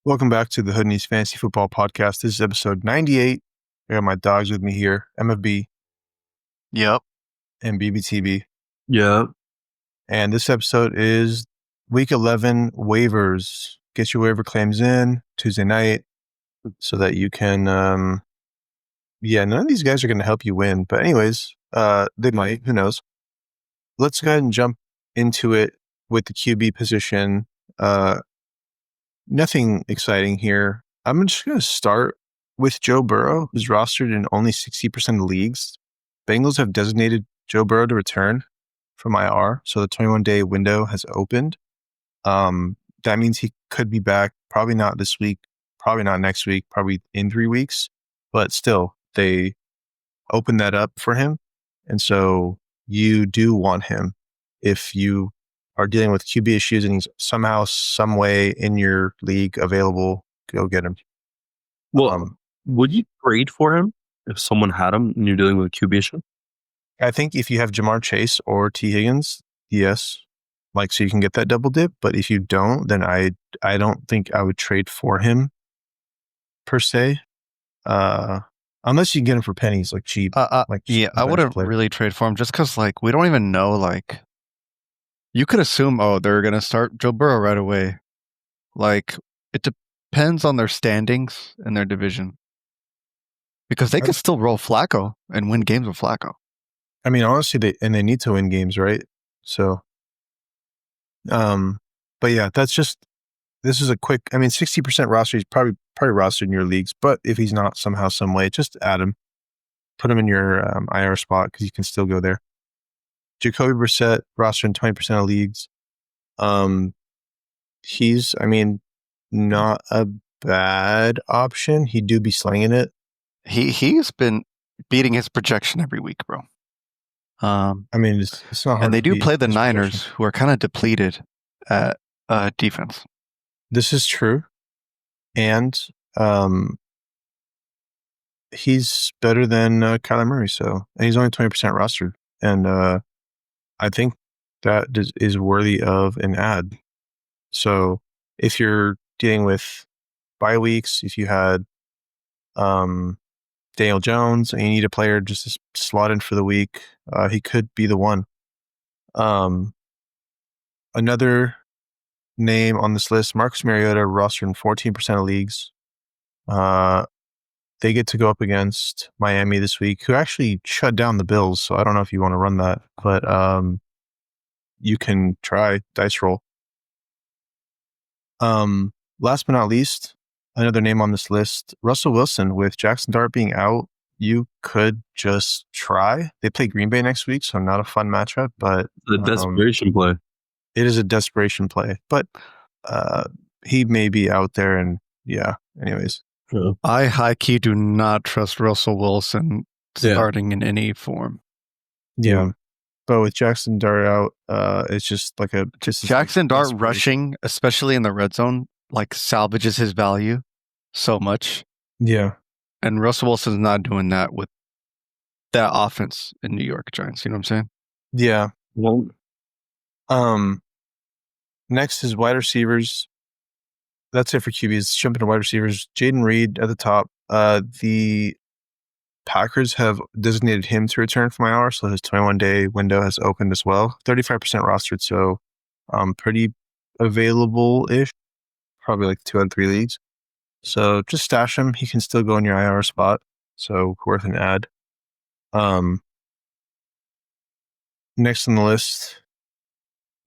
Welcome back to the Hood News Fantasy Football Podcast. This is episode 98. I got my dogs with me here, MFB. Yep. And BBTB. Yep. And this episode is Week 11 waivers. Get your waiver claims in Tuesday night so that you can, none of these guys are going to help you win. But anyways, they might, who knows. Let's go ahead and jump into it with the QB position. Nothing exciting here. I'm just going to start with Joe Burrow, who's rostered in only 60% of leagues. Bengals have designated Joe Burrow to return from IR, so the 21-day window has opened. That means he could be back, probably not this week, probably not next week, probably in 3 weeks, but still, they opened that up for him, and so you do want him if you are dealing with QB issues and he's somehow, some way in your league available, go get him. Well, would you trade for him if someone had him and you're dealing with a QB issue? I think if you have Jamar Chase or T. Higgins, yes, so you can get that double dip. But if you don't, then I don't think I would trade for him per se, unless you get him for pennies, like cheap. I wouldn't really trade for him just because, we don't even know, you could assume, they're going to start Joe Burrow right away. It depends on their standings in their division. Because they could still roll Flacco and win games with Flacco. I mean, honestly, they need to win games, right? So, but yeah, this is a quick, 60% roster, he's probably rostered in your leagues, but if he's not somehow, some way, just add him. Put him in your IR spot because you can still go there. Jacoby Brissett, rostered in 20% of leagues. He's, not a bad option. He do be slinging it. He's been beating his projection every week, bro. It's not hard. And they do play the Niners, who are kind of depleted at defense. This is true. And he's better than Kyler Murray, and he's only 20% rostered. And I think that is worthy of an ad. So if you're dealing with bye weeks, if you had Daniel Jones and you need a player just to slot in for the week, he could be the one. Another name on this list, Marcus Mariota, rostered in 14% of leagues. They get to go up against Miami this week, who actually shut down the Bills. So I don't know if you want to run that, but you can try dice roll. Last but not least, another name on this list, Russell Wilson. With Jackson Dart being out, you could just try. They play Green Bay next week, so not a fun matchup, but the desperation play. It is a desperation play, but he may be out there, and anyways. Yeah. I high-key do not trust Russell Wilson starting in any form. Yeah. But with Jackson Dart out, it's just Jackson Dart rushing, especially in the red zone, salvages his value so much. Yeah. And Russell Wilson's not doing that with that offense in New York Giants. You know what I'm saying? Yeah. Well, next is wide receivers. That's it for QBs. Jumping to wide receivers. Jaden Reed at the top. The Packers have designated him to return from IR, so his 21-day window has opened as well. 35% rostered, so pretty available-ish. Probably 2 out of 3 leagues. So just stash him. He can still go in your IR spot, so worth an ad. Next on the list,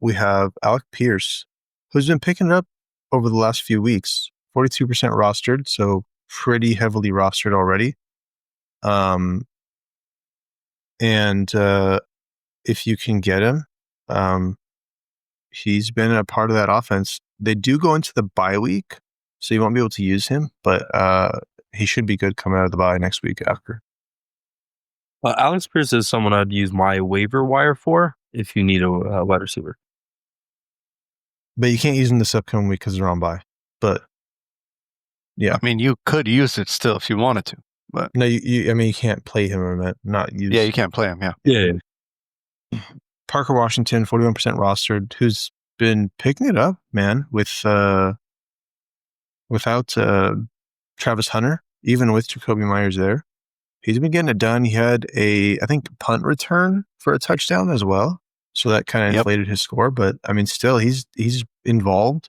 we have Alec Pierce, who's been picking it up over the last few weeks. 42% rostered, so pretty heavily rostered already. And if you can get him, he's been a part of that offense. They do go into the bye week, so you won't be able to use him, but he should be good coming out of the bye next week after. Alex Pierce is someone I'd use my waiver wire for if you need a wide receiver. But you can't use him this upcoming week because they're on bye. But yeah, you could use it still if you wanted to. But no, you can't play him or not use. Yeah, you can't play him. Yeah. Parker Washington, 41% rostered, who's been picking it up, man, with without Travis Hunter, even with Jacoby Myers there, he's been getting it done. He had I think, punt return for a touchdown as well. So that kind of inflated his score. But I mean, still, he's involved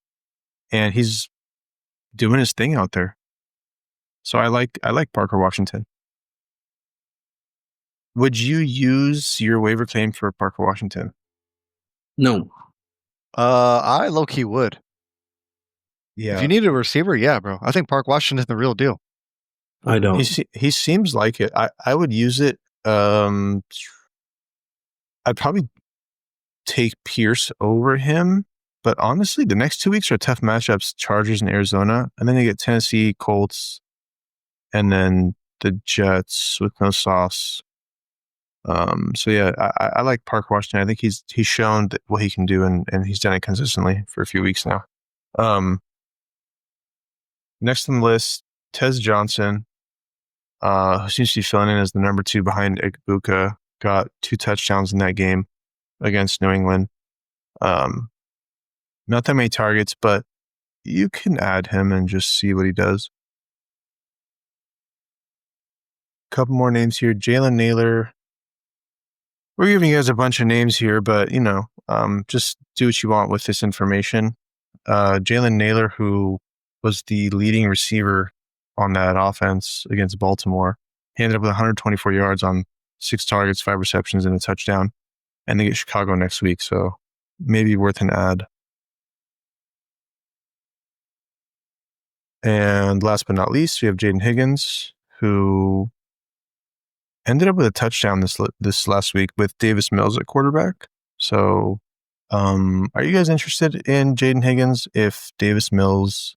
and he's doing his thing out there. So I like Parker Washington. Would you use your waiver claim for Parker Washington? No. I low key would. Yeah. If you need a receiver, yeah, bro. I think Park Washington is the real deal. I don't. He seems like it. I would use it. I'd probably take Pierce over him. But honestly, the next 2 weeks are tough matchups: Chargers and Arizona, and then you get Tennessee, Colts, and then the Jets with no sauce. So yeah, I like Park Washington. I think he's shown what he can do, and he's done it consistently for a few weeks now. Next on the list, Tez Johnson, who seems to be filling in as the number 2 behind Igbuka, got 2 touchdowns in that game against New England. Not that many targets, but you can add him and just see what he does. A couple more names here. Jalen Naylor. We're giving you guys a bunch of names here, but, just do what you want with this information. Jalen Naylor, who was the leading receiver on that offense against Baltimore, he ended up with 124 yards on 6 targets, 5 receptions, and a touchdown. And they get Chicago next week, so maybe worth an add. And last but not least, we have Jaden Higgins, who ended up with a touchdown this last week with Davis Mills at quarterback. So, are you guys interested in Jaden Higgins if Davis Mills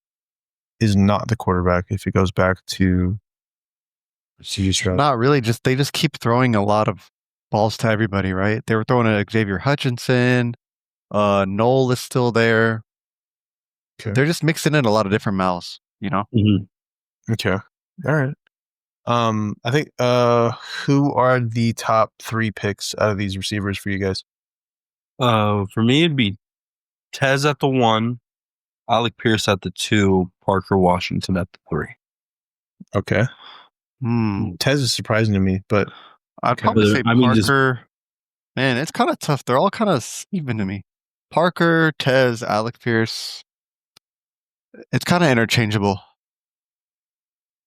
is not the quarterback, if it goes back to CJ Stroud? Not really. They just keep throwing a lot of balls to everybody, right? They were throwing to Xavier Hutchinson. Noel is still there. Okay. They're just mixing in a lot of different mouths, Mm-hmm. Okay. All right. I think who are the top 3 picks out of these receivers for you guys? For me, it'd be Tez at the 1, Alec Pierce at the 2, Parker Washington at the 3. Okay. Tez is surprising to me, but I'd probably say Parker. Man, it's kind of tough. They're all kind of even to me. Parker, Tez, Alec Pierce. It's kind of interchangeable.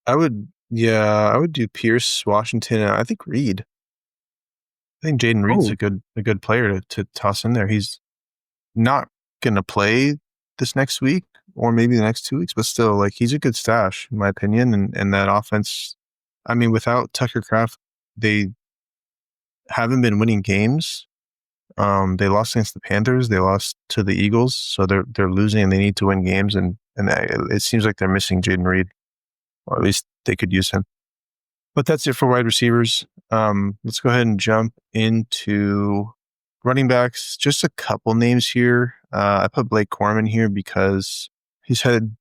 I would do Pierce, Washington, and I think Reed. I think Jaden Reed's a good player to toss in there. He's not going to play this next week or maybe the next 2 weeks, but still, like, he's a good stash in my opinion. And that offense, I mean, without Tucker Kraft, they haven't been winning games. They lost against the Panthers. They lost to the Eagles, so they're losing and they need to win games. And it seems like they're missing Jaden Reed, or at least they could use him. But that's it for wide receivers. Let's go ahead and jump into running backs. Just a couple names here. I put Blake Corum in here because he's had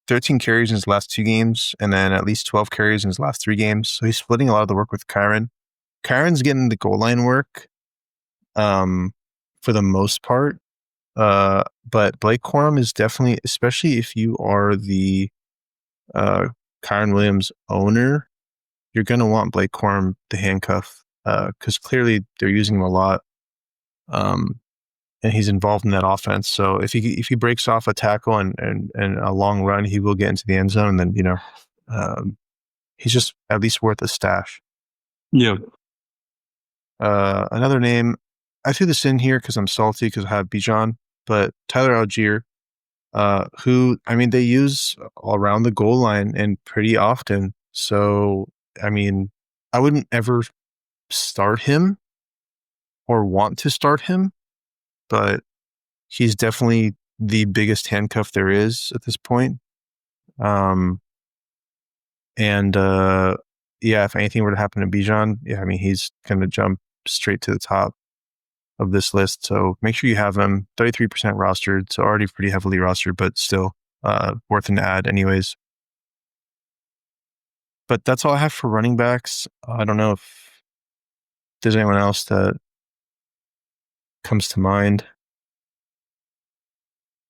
13 carries in his last 2 games and then at least 12 carries in his last 3 games. So he's splitting a lot of the work with Kyron. Kyron's getting the goal line work for the most part. But Blake Corum is definitely, especially if you are the Kyron Williams owner, you're going to want Blake Corum to handcuff because clearly they're using him a lot. And he's involved in that offense. So if he breaks off a tackle and a long run, he will get into the end zone. And then, he's just at least worth a stash. Yeah. Another name, I threw this in here because I'm salty because I have Bijan, but Tyler Algier, who, I mean, they use around the goal line and pretty often. So, I mean, I wouldn't ever start him or want to start him, but he's definitely the biggest handcuff there is at this point. If anything were to happen to Bijan, I mean, he's going to jump straight to the top of this list. So make sure you have him. 33% rostered, so already pretty heavily rostered, but still worth an add anyways. But that's all I have for running backs. I don't know if there's anyone else that comes to mind.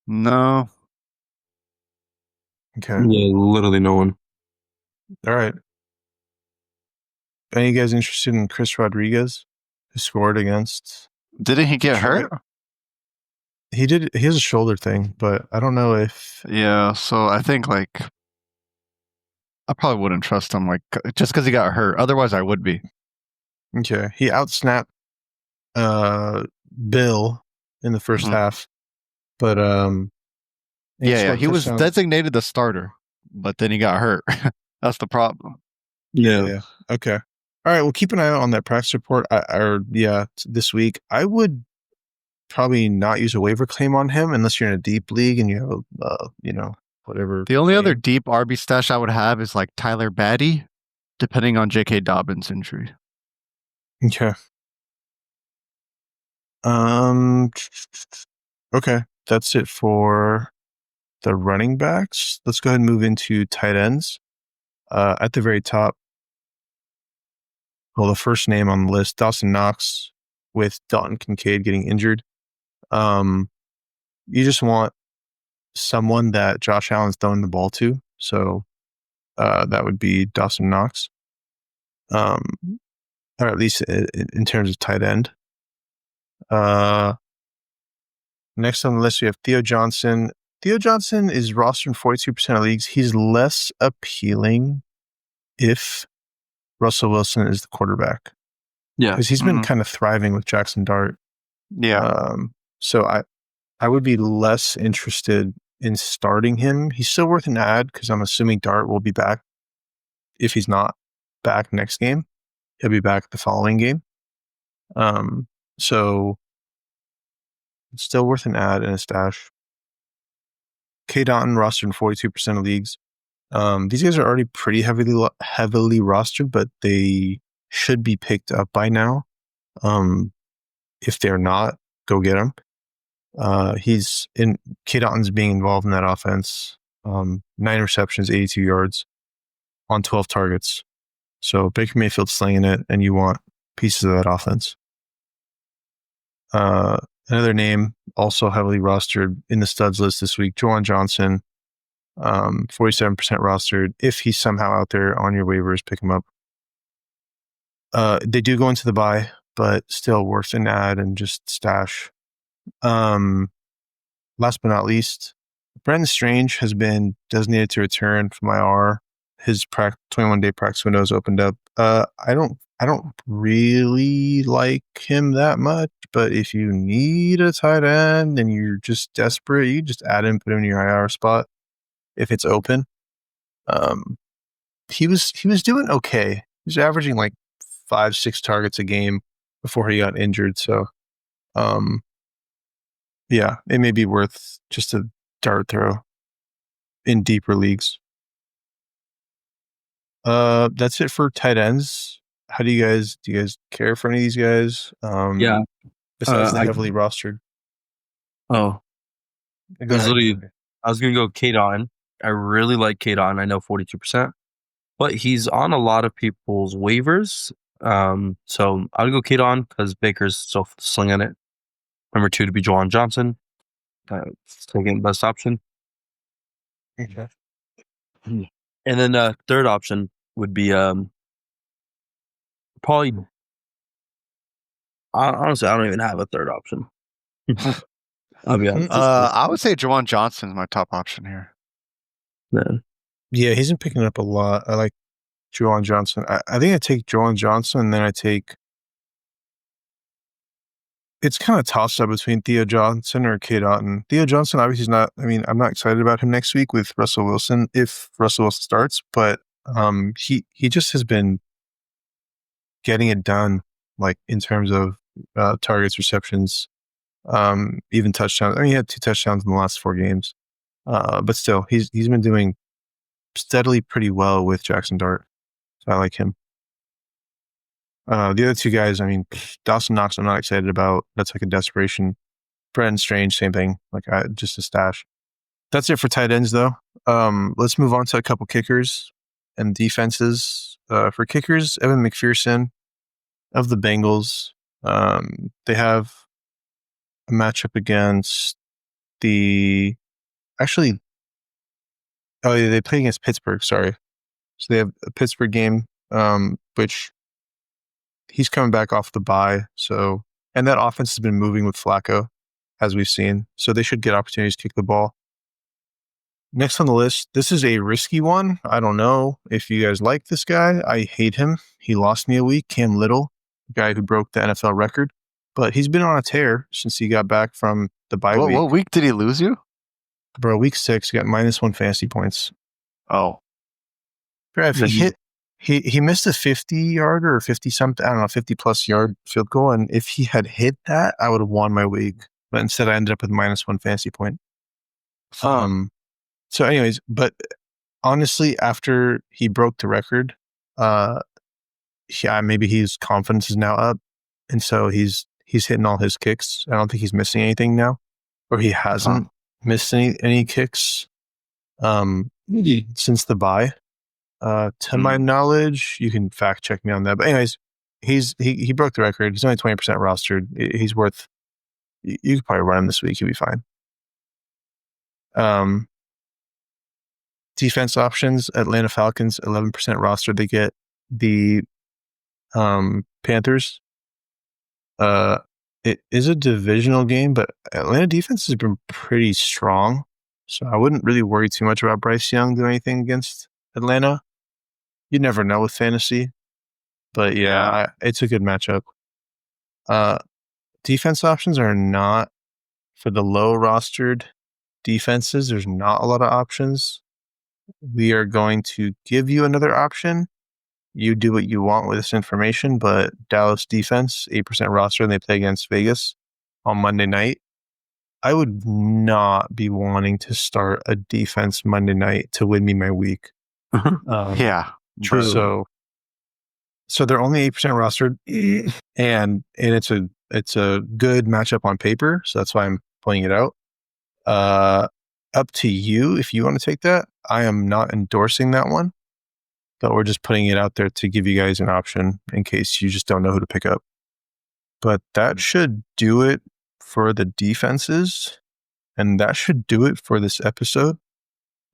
No. Okay. Yeah, literally no one. All right. Any of you guys interested in Chris Rodriguez, who scored against Didn't he get Detroit? hurt? He did. He has a shoulder thing, but I don't know if. Yeah, so I think like I probably wouldn't trust him like just because he got hurt. Otherwise, I would be. Okay, he outsnapped Bill in the 1st Mhm. half, but Yeah, he was touchdown. designated the starter, but then he got hurt. That's the problem. Yeah. Okay. All right. Well, keep an eye out on that practice report. This week I would probably not use a waiver claim on him unless you're in a deep league and you have whatever. The only claim. other deep RB stash I would have is like Tyler Batty, depending on J.K. Dobbins' injury. Okay. Okay. That's it for the running backs. Let's go ahead and move into tight ends. At the very top, well, the first name on the list, Dawson Knox, with Dalton Kincaid getting injured. You just want someone that Josh Allen's throwing the ball to. So that would be Dawson Knox. Or at least in terms of tight end. Next on the list, we have Theo Johnson. Theo Johnson is rostered in 42% of leagues. He's less appealing if Russell Wilson is the quarterback. Yeah. Because he's been kind of thriving with Jackson Dart. Yeah. So I would be less interested in starting him. He's still worth an ad because I'm assuming Dart will be back. If he's not back next game, he'll be back the following game. So it's still worth an ad and a stash. K. Dotton rostered in 42% of leagues. These guys are already pretty heavily rostered, but they should be picked up by now. If they're not, go get them. K. Dotton's being involved in that offense. 9 receptions, 82 yards on 12 targets. So Baker Mayfield's slinging it, and you want pieces of that offense. Another name also heavily rostered in the studs list this week, Juwan Johnson, 47% rostered. If he's somehow out there on your waivers, pick him up. They do go into the bye, but still worth an ad and just stash. Last but not least, Brendan Strange has been designated to return from IR. His 21-day practice window has opened up. I don't really like him that much, but if you need a tight end and you're just desperate, you just add him, put him in your IR spot if it's open. He was doing okay. He was averaging like 5-6 targets a game before he got injured. So, yeah, it may be worth just a dart throw in deeper leagues. That's it for tight ends. How do you guys care for any of these guys? Yeah. Besides the heavily rostered. Oh, Go ahead. I was gonna go K-Don. I really like K-Don. I know 42%, but he's on a lot of people's waivers. So I'll go K-Don because Baker's still slinging it. Number 2 to be Juwan Johnson. Second best option. Okay. And then third option would be probably. Honestly, I don't even have a third option. I'll be honest. I would say Juwan Johnson is my top option here. Yeah, he's been picking up a lot. I like Juwan Johnson. I think I take Juwan Johnson, and then I take. It's kind of tossed up between Theo Johnson or K. Dotton. Theo Johnson obviously is not. I mean, I'm not excited about him next week with Russell Wilson if Russell Wilson starts, but he just has been getting it done, like in terms of targets, receptions, even touchdowns. I mean, he had 2 touchdowns in the last 4 games, but still, he's been doing steadily pretty well with Jackson Dart. So I like him. The other 2 guys, I mean, Dawson Knox, I'm not excited about. That's like a desperation. Brendan Strange, same thing, like just a stash. That's it for tight ends, though. Let's move on to a couple kickers and defenses. For kickers, Evan McPherson of the Bengals. They have a matchup against Oh, yeah, they play against Pittsburgh. Sorry. So they have a Pittsburgh game, which he's coming back off the bye. So, and that offense has been moving with Flacco, as we've seen. So they should get opportunities to kick the ball. Next on the list, this is a risky one. I don't know if you guys like this guy. I hate him. He lost me a week. Cam Little, the guy who broke the NFL record. But he's been on a tear since he got back from the bye week. What week did he lose you? Bro, week 6, he got -1 fantasy points. Oh. Bro, if he missed a 50-yarder or 50-something, I don't know, 50-plus yard field goal. And if he had hit that, I would have won my week. But instead, I ended up with -1 fantasy point. So anyways, but honestly, after he broke the record, yeah, maybe his confidence is now up. And so he's hitting all his kicks. I don't think he's missing anything now, or he hasn't missed any kicks since the bye. To my knowledge, you can fact check me on that. But anyways, he broke the record. He's only 20% rostered. He's worth, you could probably run him this week. He'll be fine. Defense options, Atlanta Falcons, 11% roster. They get the Panthers. It is a divisional game, but Atlanta defense has been pretty strong. So I wouldn't really worry too much about Bryce Young doing anything against Atlanta. You never know with fantasy. But yeah, it's a good matchup. Defense options are not for the low rostered defenses. There's not a lot of options. We are going to give you another option. You do what you want with this information, but Dallas defense, 8% roster, and they play against Vegas on Monday night. I would not be wanting to start a defense Monday night to win me my week. Yeah, true. So they're only 8% rostered, and it's a good matchup on paper. So that's why I'm pointing it out. Up to you if you want to take that. I am not endorsing that one, but we're just putting it out there to give you guys an option in case you just don't know who to pick up. But that should do it for the defenses, and that should do it for this episode.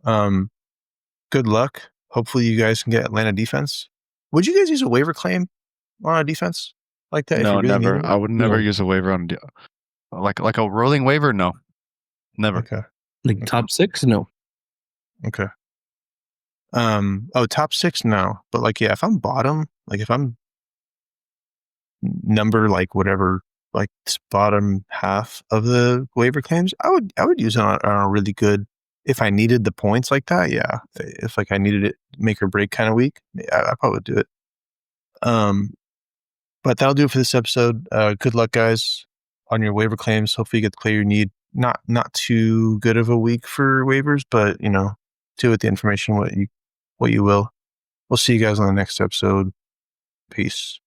Good luck. Hopefully you guys can get Atlanta defense. Would you guys use a waiver claim on a defense like that? No, if you really never. I would never use a waiver on like a rolling waiver. No, never. Okay. Like top 6? No. Okay. Top 6? No. But like, yeah, if I'm bottom, like if I'm number, like whatever, like bottom half of the waiver claims, I would use it on a really good, if I needed the points like that. Yeah. If like I needed it make or break kind of week, I probably would do it. But that'll do it for this episode. Good luck guys on your waiver claims. Hopefully you get the player you need. Not too good of a week for waivers, but do with the information what you will. We'll see you guys on the next episode. Peace.